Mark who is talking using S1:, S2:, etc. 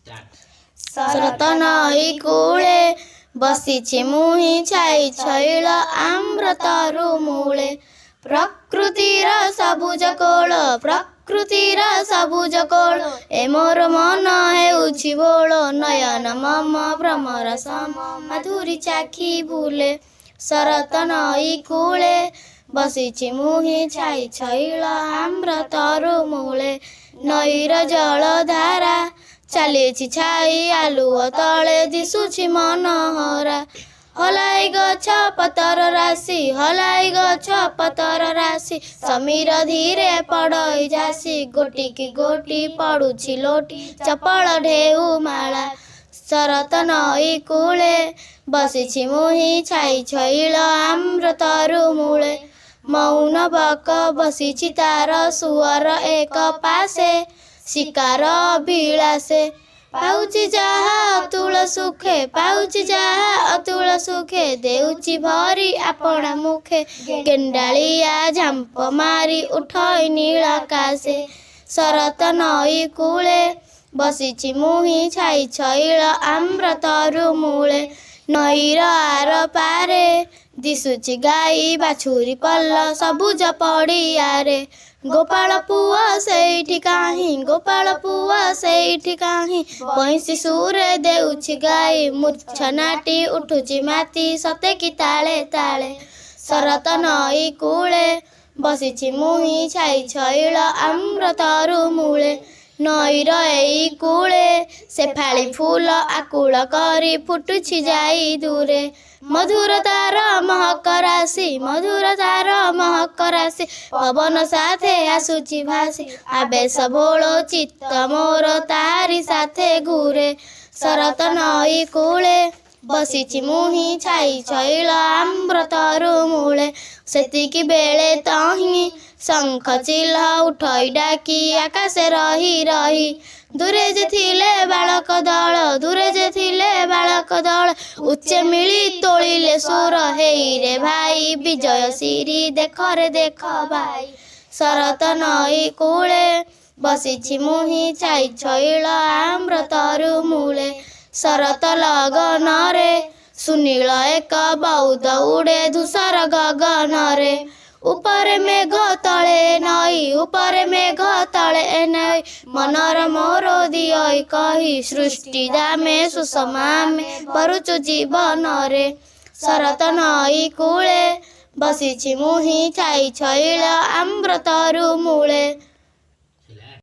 S1: ଶରତ ନଈ କୂଳେ ବସିଛି ମୁହିଁ ଛାଇ ଛଇଳ ଆମ୍ର ତରୁ ମୂଳେ। ପ୍ରକୃତିର ସବୁଜ କୋଳ ପ୍ରକୃତିର ସବୁଜ କୋଳ ଏ ମୋର ମନ ହେଉଛି ବୋଳ ନୟନ ମମ ଭ୍ରମର ସମ ମାଧୁରୀ ଚାଖି ବୁଲେ। ଶରତ ନଈ କୂଳେ ବସିଛି ମୁହିଁ ଛାଇ ଛଇଳ ଆମ୍ର ତରୁ ମୂଳେ। ନଈର ଜଳଧାରା ଚାଲିଛି ଛାଇ ଆଲୁଅ ତଳେ ଦିଶୁଛି ମନହରା। ହଲାଇ ଗଛ ପତର ରାଶି ହଲାଇ ଗଛ ପତର ରାଶି ସମୀର ଧୀରେ ପଡ଼ଇ ଯାସି ଗୋଟିକି ଗୋଟି ପଡ଼ୁଛି ଲୋଟି ଚପଳ ଢେଉ ମାଳା। ଶରତ ନଈ କୂଳେ ବସିଛି ମୁହିଁ ଛାଇ ଛଇଳ ଆମ୍ର ତରୁ ମୂଳେ। ମୌନ ବକ ବସିଛି ତାର ସୁଅର ଏକ ପାଶେ ଶିକାର ଅଭିଳାଷେ। ପାଉଛି ଯାହା ଅତୁଳ ସୁଖେ ପାଉଛି ଯାହା ଅତୁଳ ସୁଖେ ଦେଉଛି ଭରି ଆପଣା ମୁଖେ ଗେଣ୍ଡାଳିଆ ଝାମ୍ପ ମାରି ଉଠଇ ନୀଳ ଆକାଶେ। ଶରତ ନଈ କୂଳେ ବସିଛି ମୁହିଁ ଛାଇ ଛଇଳ ଆମ୍ର ତରୁ ମୂଳେ। ନଈର ଆର ପାରେ ଦିଶୁଛି ଗାଈ ବାଛୁରୀ ପଲ ସବୁଜ ପଡ଼ିଆରେ। ଗୋପାଳ ପୁଅ ସେଇଠି କାହିଁ ଗୋପାଳ ପୁଅ ସେଇଠି କାହିଁ ବଇଁଶୀ ସୁରେ ଦେଉଛି ଗାଇ ମୂର୍ଚ୍ଛନାଟି ଉଠୁଛି ମାତି ସତେ କି ତାଳେ ତାଳେ। ଶରତ ନଈ କୂଳେ ବସିଛି ମୁହିଁ ଛାଇ ଛଇଳ ଆମ୍ର ତରୁ ମୂଳେ। ନଈର ଏଇ କୂଳେ ସେଫାଳି ଫୁଲ ଆକୁଳ କରି ଫୁଟୁଛି ଯାଇ ଦୂରେ। ମଧୁର ତାର ମହକ ରାଶି ମଧୁର ତାର ମହକ ରାଶି ପବନ ସାଥେ ଆସୁଛି ଭାସି ଆବେଶ ଭୋଳ ଚିତ୍ତ ମୋର ତାରି ସାଥେ ଘୂରେ। ଶରତ ନଈ କୂଳେ ବସିଛି ମୁହିଁ ଛାଇ ଛଇଳ ଆମ୍ର ତରୁ ମୂଳେ। ସେତିକି ବେଳେ ତହିଁ ଶଙ୍ଖ ଚିହ୍ନ ଉଠଇ ଡାକି ଆକାଶେ ରହି ରହି ଦୂରେ ଯେ ଥିଲେ ବାଳକ ଦଳ ଦୂରେ ଯେ ଥିଲେ ବାଳକ ଦଳ ଉଚ୍ଚେ ମିଳି ତୋଳିଲେ ସୁର ହେଇରେ ଭାଇ ବିଜୟ ଶିରି ଦେଖରେ ଦେଖ ଭାଇ। ଶରତ ନଈ କୂଳେ ବସିଛି ମୁହିଁ ଛାଇ ଛଇଳ ଆମ୍ର ତରୁ ମୂଳେ। ଶରତ ଲଗନରେ ସୁନୀଳ ଏକ ବଉଦ ଉଡ଼େ ଧୂସର ଗଗନରେ। ଉପରେ ମେଘ ତଳେ ନଈ ଉପରେ ମେଘ ତଳେ ନଈ ମନର ମୋର ଦିଅଇ କହି ସୃଷ୍ଟି ଦାମେ ସୁଷମାମେ କରୁଛୁ ଜୀବନରେ। ଶରତ ନଈ କୂଳେ ବସିଛି ମୁହିଁ ଛାଇ ଛଇଳ ଆମ୍ର ତରୁ ମୂଳେ।